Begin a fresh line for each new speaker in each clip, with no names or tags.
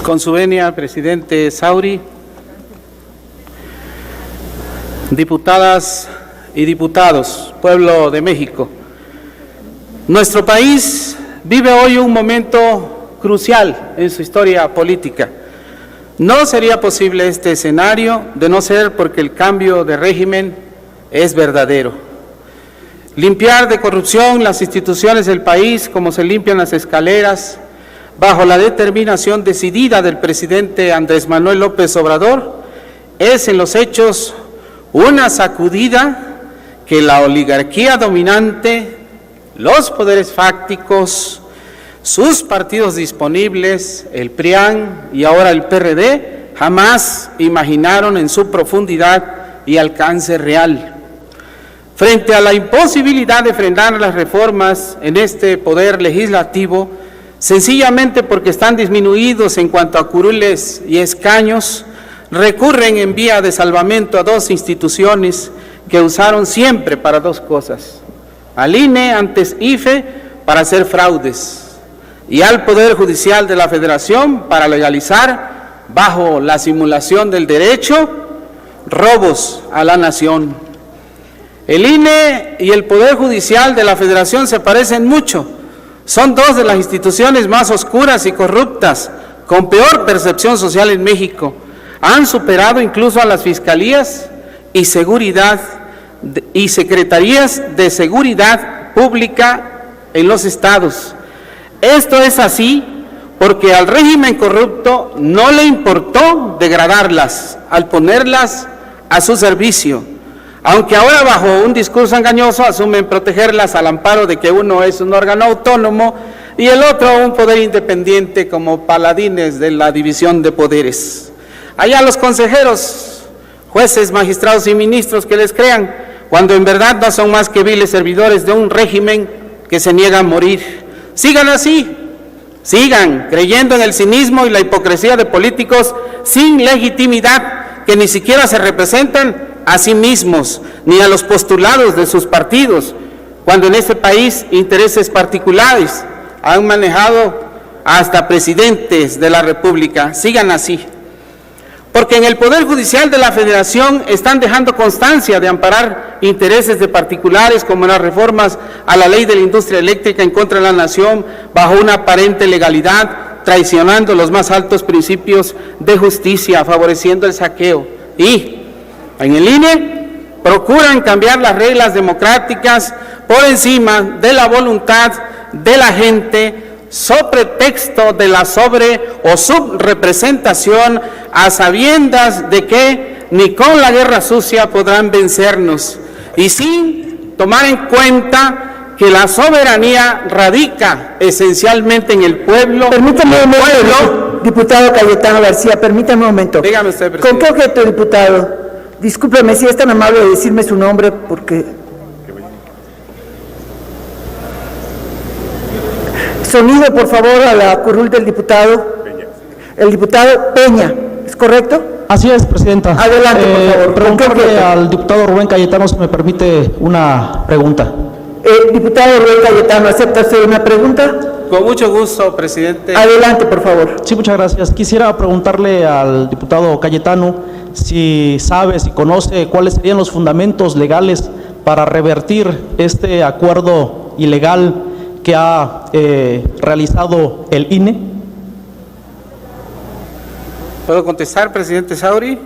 Con su venia, presidente Sauri, diputadas y diputados, pueblo de México, nuestro país vive hoy un momento crucial en su historia política. No sería posible este escenario de no ser porque el cambio de régimen es verdadero. Limpiar de corrupción las instituciones del país como se limpian las escaleras, bajo la determinación decidida del presidente Andrés Manuel López Obrador, es en los hechos una sacudida que la oligarquía dominante, los poderes fácticos, sus partidos disponibles, el PRIAN y ahora el PRD, jamás imaginaron en su profundidad y alcance real. Frente a la imposibilidad de frenar las reformas en este poder legislativo, sencillamente porque están disminuidos en cuanto a curules y escaños, recurren en vía de salvamento a dos instituciones que usaron siempre para dos cosas: al INE, antes IFE, para hacer fraudes, y al Poder Judicial de la Federación para legalizar, bajo la simulación del derecho, robos a la nación. El INE y el Poder Judicial de la Federación se parecen mucho. Son dos de las instituciones más oscuras y corruptas, con peor percepción social en México. Han superado incluso a las fiscalías y seguridad y secretarías de seguridad pública en los estados. Esto es así porque al régimen corrupto no le importó degradarlas al ponerlas a su servicio, aunque ahora bajo un discurso engañoso asumen protegerlas al amparo de que uno es un órgano autónomo y el otro un poder independiente, como paladines de la división de poderes. Allá los consejeros, jueces, magistrados y ministros que les crean, cuando en verdad no son más que viles servidores de un régimen que se niega a morir. Sigan así, sigan creyendo en el cinismo y la hipocresía de políticos sin legitimidad, que ni siquiera se representan a sí mismos, ni a los postulados de sus partidos, cuando en este país intereses particulares han manejado hasta presidentes de la República. Sigan así, porque en el Poder Judicial de la Federación están dejando constancia de amparar intereses de particulares, como las reformas a la ley de la industria eléctrica en contra de la nación, bajo una aparente legalidad, traicionando los más altos principios de justicia, favoreciendo el saqueo. Y en el INE procuran cambiar las reglas democráticas por encima de la voluntad de la gente, sobre pretexto de la sobre o subrepresentación, a sabiendas de que ni con la guerra sucia podrán vencernos, y sin tomar en cuenta que la soberanía radica esencialmente en el pueblo.
Permítame un momento, diputado Cayetano García, permítame un momento.
Dígame usted, presidente.
¿Con qué objeto, diputado? Discúlpeme si es tan amable de decirme su nombre, porque... Sonido, por favor, a la curul del diputado. El diputado Peña, ¿es correcto?
Así es, presidenta.
Adelante, por favor.
Preguntarle al diputado Rubén Cayetano si me permite una pregunta.
Diputado Rubén Cayetano, ¿acepta usted una pregunta?
Con mucho gusto, presidente.
Adelante, por favor.
Sí, muchas gracias. Quisiera preguntarle al diputado Cayetano si sabe, si conoce cuáles serían los fundamentos legales para revertir este acuerdo ilegal que ha realizado el INE.
¿Puedo contestar, presidente Sauri?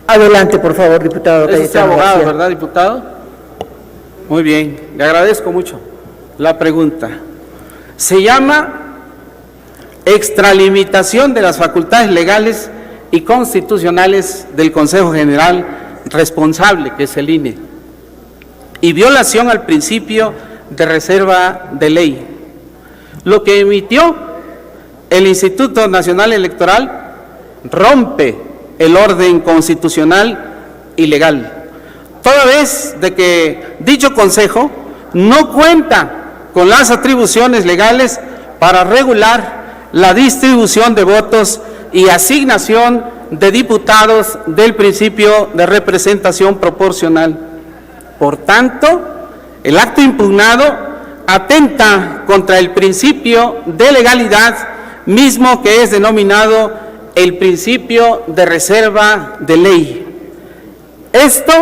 Adelante, por favor, diputado
Es usted
Cayetano
abogado,
García.
¿verdad, diputado? Muy bien, le agradezco mucho la pregunta. Se llama extralimitación de las facultades legales y constitucionales del Consejo General responsable, que es el INE, y violación al principio de reserva de ley. Lo que emitió el Instituto Nacional Electoral rompe el orden constitucional y legal, toda vez de que dicho Consejo no cuenta con las atribuciones legales para regular la distribución de votos y asignación de diputados del principio de representación proporcional. Por tanto, el acto impugnado atenta contra el principio de legalidad mismo, que es denominado el principio de reserva de ley. Esto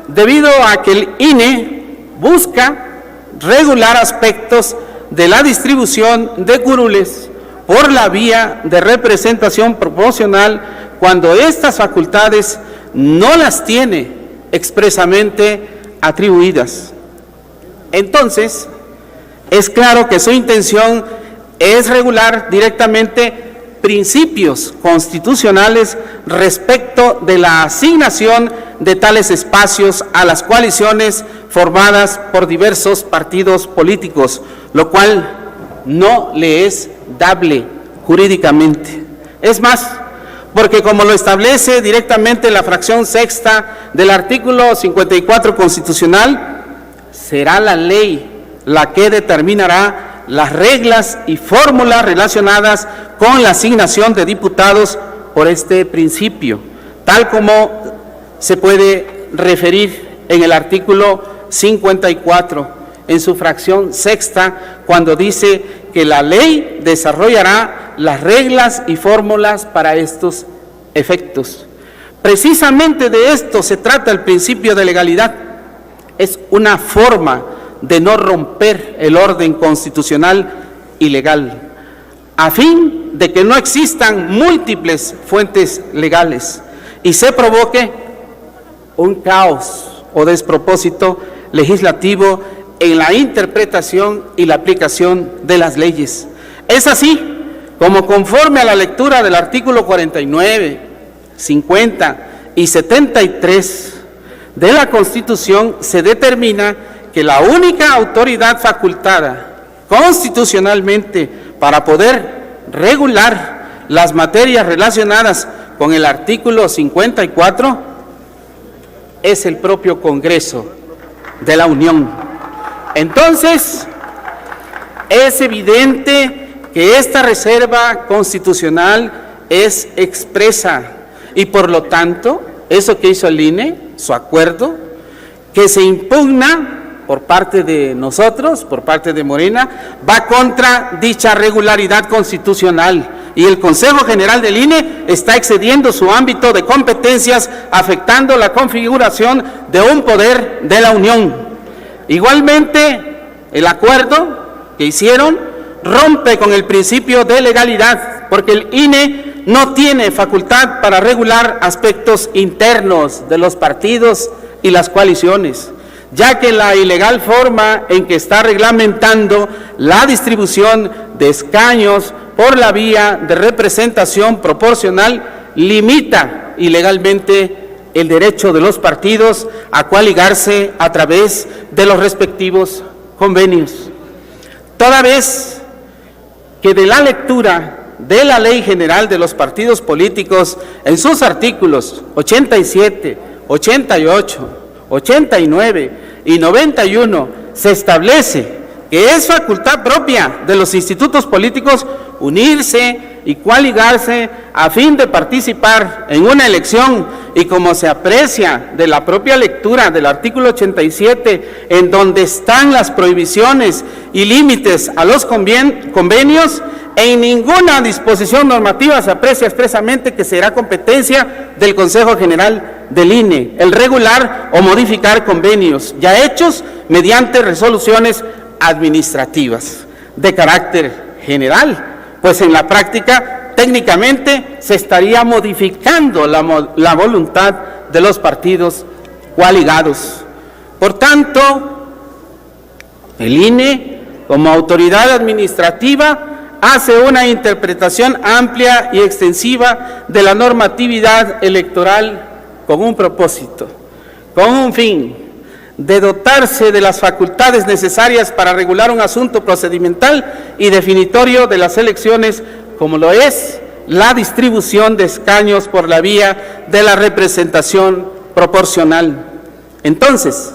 debido a que el INE busca regular aspectos de la distribución de curules por la vía de representación proporcional cuando estas facultades no las tiene expresamente atribuidas. Entonces, es claro que su intención es regular directamente principios constitucionales respecto de la asignación de tales espacios a las coaliciones formadas por diversos partidos políticos, lo cual no le es dable jurídicamente. Es más, porque como lo establece directamente la fracción sexta del artículo 54 constitucional, será la ley la que determinará las reglas y fórmulas relacionadas con la asignación de diputados por este principio, tal como se puede referir en el artículo 54, en su fracción sexta, cuando dice que la ley desarrollará las reglas y fórmulas para estos efectos. Precisamente de esto se trata el principio de legalidad. Es una forma de no romper el orden constitucional y legal, a fin de que no existan múltiples fuentes legales y se provoque un caos o despropósito legislativo en la interpretación y la aplicación de las leyes. Es así como, conforme a la lectura del artículo 49, 50 y 73 de la Constitución, se determina que la única autoridad facultada constitucionalmente para poder regular las materias relacionadas con el artículo 54 es el propio Congreso de la Unión. Entonces, es evidente que esta reserva constitucional es expresa y por lo tanto, eso que hizo el INE, su acuerdo, que se impugna por parte de nosotros, por parte de Morena, va contra dicha regularidad constitucional y el Consejo General del INE está excediendo su ámbito de competencias, afectando la configuración de un poder de la Unión. Igualmente, el acuerdo que hicieron rompe con el principio de legalidad, porque el INE no tiene facultad para regular aspectos internos de los partidos y las coaliciones, ya que la ilegal forma en que está reglamentando la distribución de escaños por la vía de representación proporcional limita ilegalmente el derecho de los partidos a coaligarse a través de los respectivos convenios. Toda vez que de la lectura de la Ley General de los Partidos Políticos en sus artículos 87, 88, 89 y 91 se establece que es facultad propia de los institutos políticos unirse y coaligarse a fin de participar en una elección, y como se aprecia de la propia lectura del artículo 87, en donde están las prohibiciones y límites a los convenios, en ninguna disposición normativa se aprecia expresamente que será competencia del Consejo General del INE el regular o modificar convenios ya hechos mediante resoluciones administrativas de carácter general, pues en la práctica técnicamente se estaría modificando la voluntad de los partidos coaligados. Por tanto, el INE, como autoridad administrativa, hace una interpretación amplia y extensiva de la normatividad electoral con un propósito, con un fin, de dotarse de las facultades necesarias para regular un asunto procedimental y definitorio de las elecciones, como lo es la distribución de escaños por la vía de la representación proporcional. Entonces,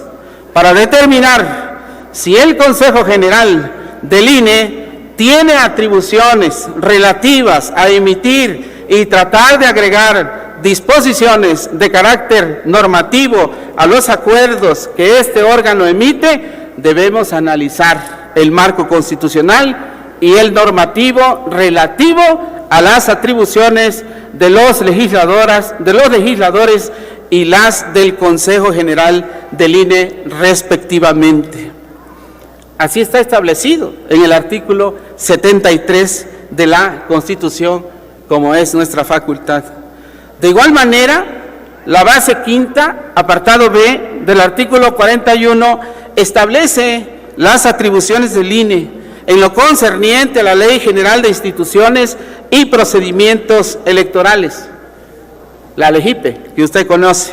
para determinar si el Consejo General del INE tiene atribuciones relativas a emitir y tratar de agregar disposiciones de carácter normativo a los acuerdos que este órgano emite, debemos analizar el marco constitucional y el normativo relativo a las atribuciones de los legisladores y las del Consejo General del INE respectivamente. Así está establecido en el artículo 73 de la Constitución, como es nuestra facultad. De igual manera, la base quinta, apartado B del artículo 41, establece las atribuciones del INE en lo concerniente a la Ley General de Instituciones y Procedimientos Electorales, la LEGIPE, que usted conoce.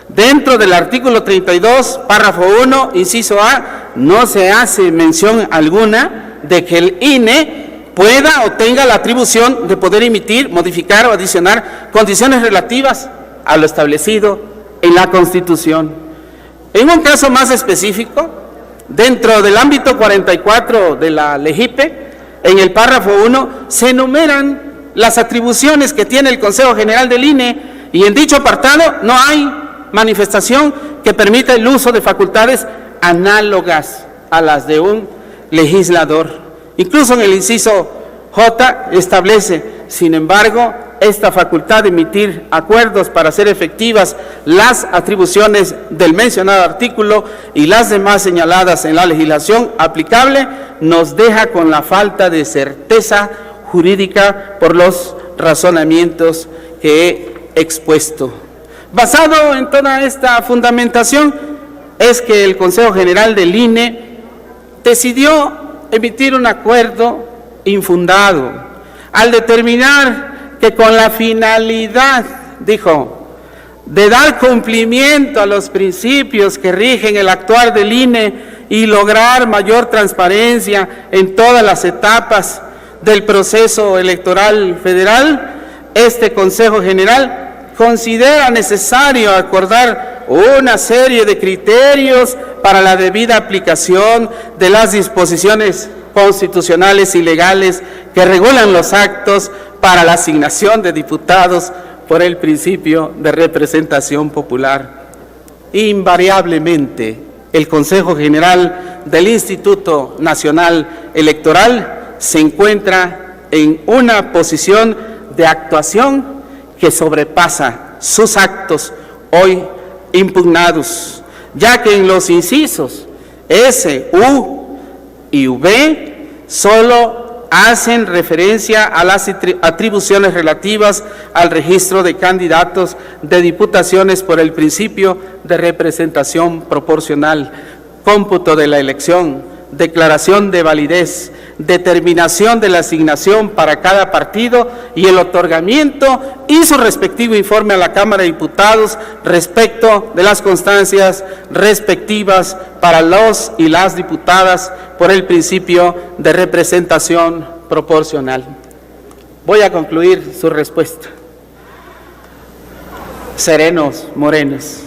Dentro del artículo 32, párrafo 1, inciso A, no se hace mención alguna de que el INE pueda o tenga la atribución de poder emitir, modificar o adicionar condiciones relativas a lo establecido en la Constitución. En un caso más específico, dentro del ámbito 44 de la LEGIPE, en el párrafo 1, se enumeran las atribuciones que tiene el Consejo General del INE y en dicho apartado no hay manifestación que permita el uso de facultades análogas a las de un legislador. Incluso en el inciso J establece, sin embargo, esta facultad de emitir acuerdos para hacer efectivas las atribuciones del mencionado artículo y las demás señaladas en la legislación aplicable, nos deja con la falta de certeza jurídica por los razonamientos que he expuesto. Basado en toda esta fundamentación, es que el Consejo General del INE decidió emitir un acuerdo infundado al determinar que con la finalidad, dijo, de dar cumplimiento a los principios que rigen el actuar del INE y lograr mayor transparencia en todas las etapas del proceso electoral federal, este Consejo General considera necesario acordar una serie de criterios para la debida aplicación de las disposiciones constitucionales y legales que regulan los actos para la asignación de diputados por el principio de representación popular. Invariablemente, el Consejo General del Instituto Nacional Electoral se encuentra en una posición de actuación que sobrepasa sus actos hoy impugnados, ya que en los incisos S, U y V solo hacen referencia a las atribuciones relativas al registro de candidatos de diputaciones por el principio de representación proporcional, cómputo de la elección, declaración de validez, determinación de la asignación para cada partido y el otorgamiento y su respectivo informe a la Cámara de Diputados respecto de las constancias respectivas para los y las diputadas por el principio de representación proporcional. Voy a concluir su respuesta. Serenos, morenos.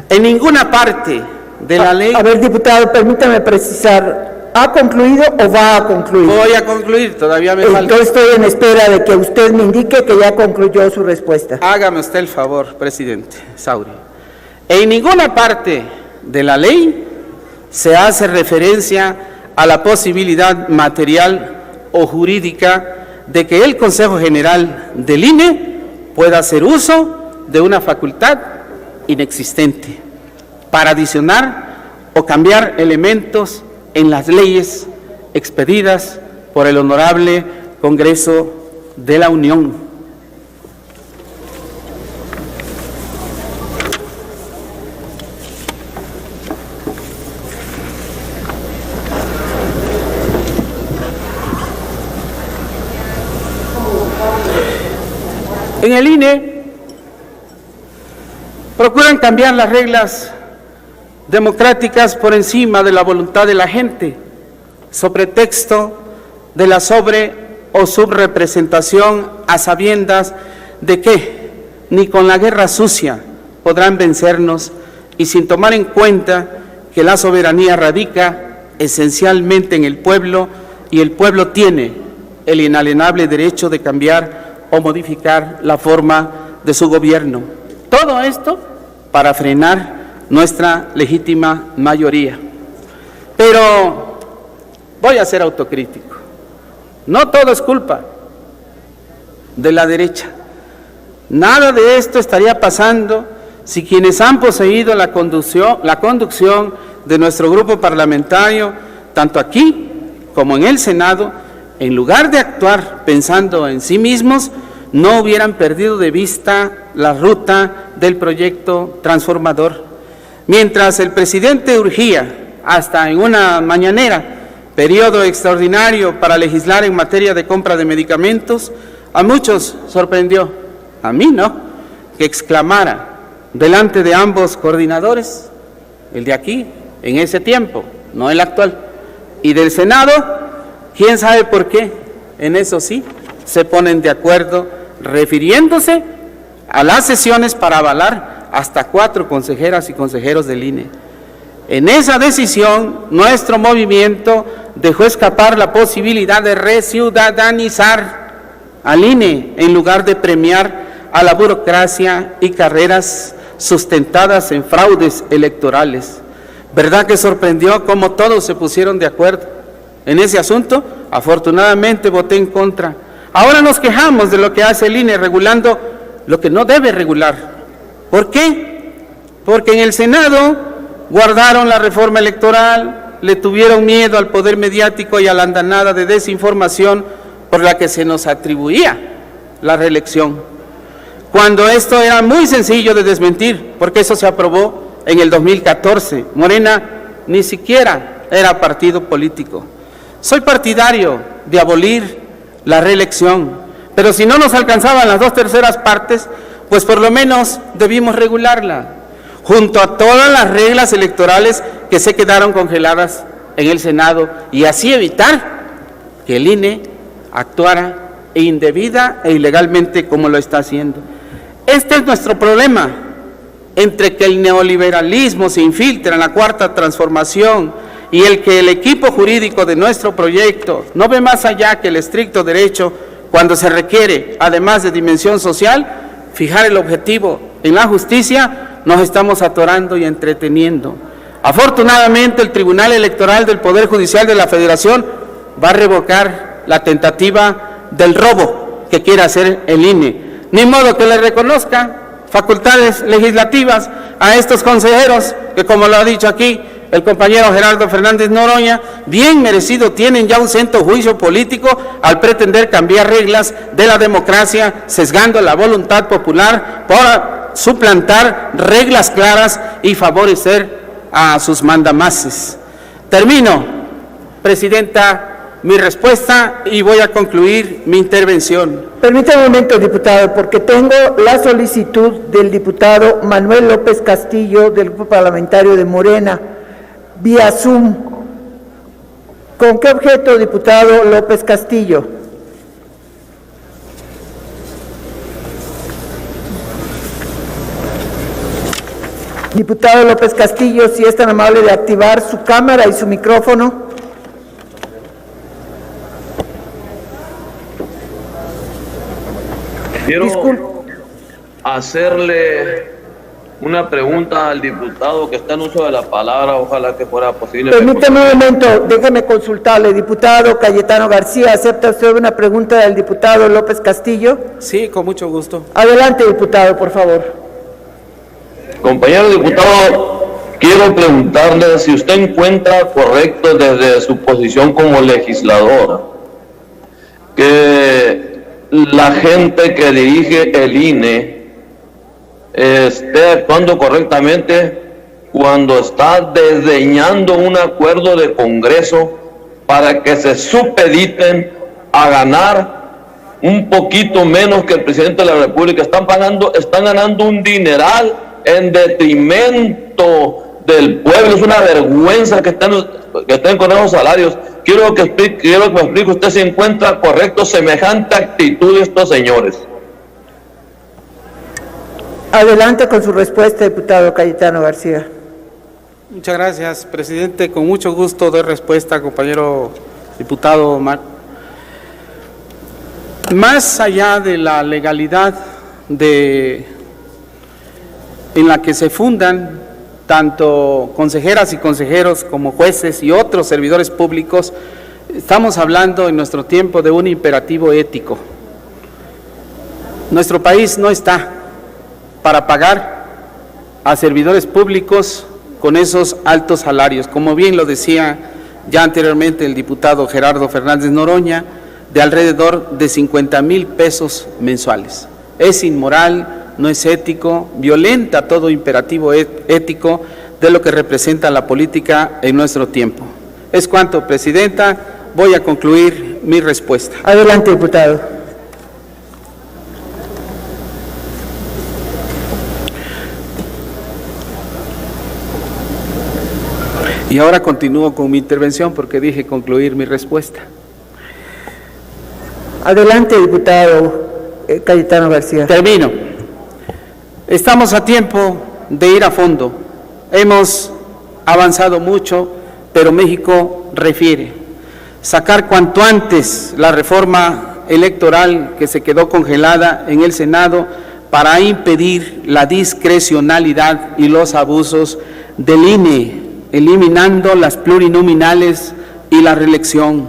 En ninguna parte de la ley...
A ver, diputado, permítame precisar, ¿ha concluido o va a concluir?
Voy a concluir, todavía me falta.
Entonces estoy en espera de que usted me indique que ya concluyó su respuesta.
Hágame usted el favor, presidente Sauri. En ninguna parte de la ley se hace referencia a la posibilidad material o jurídica de que el Consejo General del INE pueda hacer uso de una facultad inexistente para adicionar o cambiar elementos en las leyes expedidas por el Honorable Congreso de la Unión. En el INE procuran cambiar las reglas democráticas por encima de la voluntad de la gente, sobre pretexto de la sobre o subrepresentación, a sabiendas de que ni con la guerra sucia podrán vencernos y sin tomar en cuenta que la soberanía radica esencialmente en el pueblo y el pueblo tiene el inalienable derecho de cambiar o modificar la forma de su gobierno. Todo esto para frenar nuestra legítima mayoría. Pero voy a ser autocrítico. No todo es culpa de la derecha. Nada de esto estaría pasando si quienes han poseído la conducción de nuestro grupo parlamentario, tanto aquí como en el Senado, en lugar de actuar pensando en sí mismos, no hubieran perdido de vista la ruta del proyecto transformador. Mientras el presidente urgía, hasta en una mañanera, periodo extraordinario para legislar en materia de compra de medicamentos, a muchos sorprendió, a mí no, que exclamara delante de ambos coordinadores, el de aquí, en ese tiempo, no el actual, y del Senado, quién sabe por qué, en eso sí, se ponen de acuerdo, refiriéndose a las sesiones para avalar hasta 4 consejeras y consejeros del INE. En esa decisión, nuestro movimiento dejó escapar la posibilidad de reciudadanizar al INE en lugar de premiar a la burocracia y carreras sustentadas en fraudes electorales. ¿Verdad que sorprendió cómo todos se pusieron de acuerdo en ese asunto? Afortunadamente voté en contra. Ahora nos quejamos de lo que hace el INE regulando lo que no debe regular. ¿Por qué? Porque en el Senado guardaron la reforma electoral, le tuvieron miedo al poder mediático y a la andanada de desinformación por la que se nos atribuía la reelección. Cuando esto era muy sencillo de desmentir, porque eso se aprobó en el 2014. Morena ni siquiera era partido político. Soy partidario de abolir la reelección, pero si no nos alcanzaban las 2/3 partes, pues por lo menos debimos regularla, junto a todas las reglas electorales que se quedaron congeladas en el Senado, y así evitar que el INE actuara indebida e ilegalmente como lo está haciendo. Este es nuestro problema, entre que el neoliberalismo se infiltra en la cuarta transformación y el que el equipo jurídico de nuestro proyecto no ve más allá que el estricto derecho cuando se requiere, además de dimensión social, fijar el objetivo en la justicia, nos estamos atorando y entreteniendo. Afortunadamente, el Tribunal Electoral del Poder Judicial de la Federación va a revocar la tentativa del robo que quiere hacer el INE. Ni modo que le reconozca facultades legislativas a estos consejeros que, como lo ha dicho aquí el compañero Gerardo Fernández Noroña, bien merecido tienen ya un cento juicio político al pretender cambiar reglas de la democracia, sesgando la voluntad popular por suplantar reglas claras y favorecer a sus mandamases. Termino, Presidenta, mi respuesta y voy a concluir mi intervención.
Permítame un momento, diputado, porque tengo la solicitud del diputado Manuel López Castillo, del Grupo Parlamentario de Morena, vía Zoom. ¿Con qué objeto, diputado López Castillo? Diputado López Castillo, si es tan amable de activar su cámara y su micrófono.
Quiero hacerle una pregunta al diputado que está en uso de la palabra, ojalá que fuera posible.
Permítame un momento, déjeme consultarle. Diputado Cayetano García, ¿acepta usted una pregunta del diputado López Castillo?
Sí, con mucho gusto.
Adelante, diputado, por favor.
Compañero diputado, quiero preguntarle si usted encuentra correcto desde su posición como legislador que la gente que dirige el INE esté actuando correctamente cuando está desdeñando un acuerdo de Congreso para que se supediten a ganar un poquito menos que el presidente de la República. Están ganando un dineral en detrimento del pueblo. Es una vergüenza que estén con esos salarios. Quiero que me explique usted si encuentra correcto semejante actitud de estos señores.
Adelante con su respuesta, diputado Cayetano García.
Muchas gracias, presidente. Con mucho gusto doy respuesta, compañero diputado Omar. Más allá de la legalidad en la que se fundan tanto consejeras y consejeros como jueces y otros servidores públicos, estamos hablando en nuestro tiempo de un imperativo ético. Nuestro país no está para pagar a servidores públicos con esos altos salarios, como bien lo decía ya anteriormente el diputado Gerardo Fernández Noroña, de alrededor de 50,000 pesos mensuales. Es inmoral, no es ético, violenta todo imperativo ético de lo que representa la política en nuestro tiempo. Es cuanto, Presidenta. Voy a concluir mi respuesta.
Adelante, diputado.
Y ahora continúo con mi intervención porque dije concluir mi respuesta.
Adelante, diputado Cayetano García.
Termino. Estamos a tiempo de ir a fondo. Hemos avanzado mucho, pero México refiere sacar cuanto antes la reforma electoral que se quedó congelada en el Senado para impedir la discrecionalidad y los abusos del INE, eliminando las plurinominales y la reelección.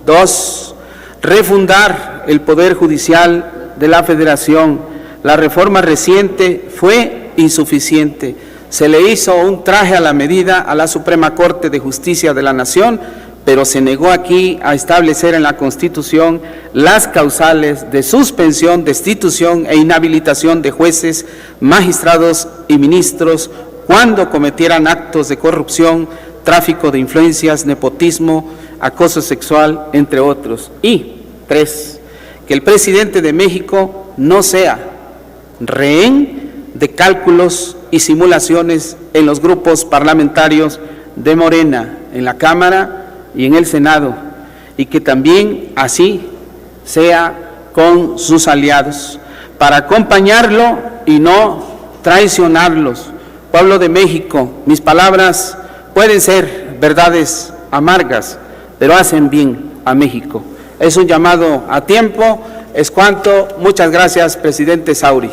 2, refundar el Poder Judicial de la Federación. La reforma reciente fue insuficiente. Se le hizo un traje a la medida a la Suprema Corte de Justicia de la Nación, pero se negó aquí a establecer en la Constitución las causales de suspensión, destitución e inhabilitación de jueces, magistrados y ministros cuando cometieran actos de corrupción, tráfico de influencias, nepotismo, acoso sexual, entre otros. Y 3, que el presidente de México no sea rehén de cálculos y simulaciones en los grupos parlamentarios de Morena, en la Cámara y en el Senado, y que también así sea con sus aliados, para acompañarlo y no traicionarlos. Pueblo de México, mis palabras pueden ser verdades amargas, pero hacen bien a México. Es un llamado a tiempo, es cuanto. Muchas gracias, presidente Sauri.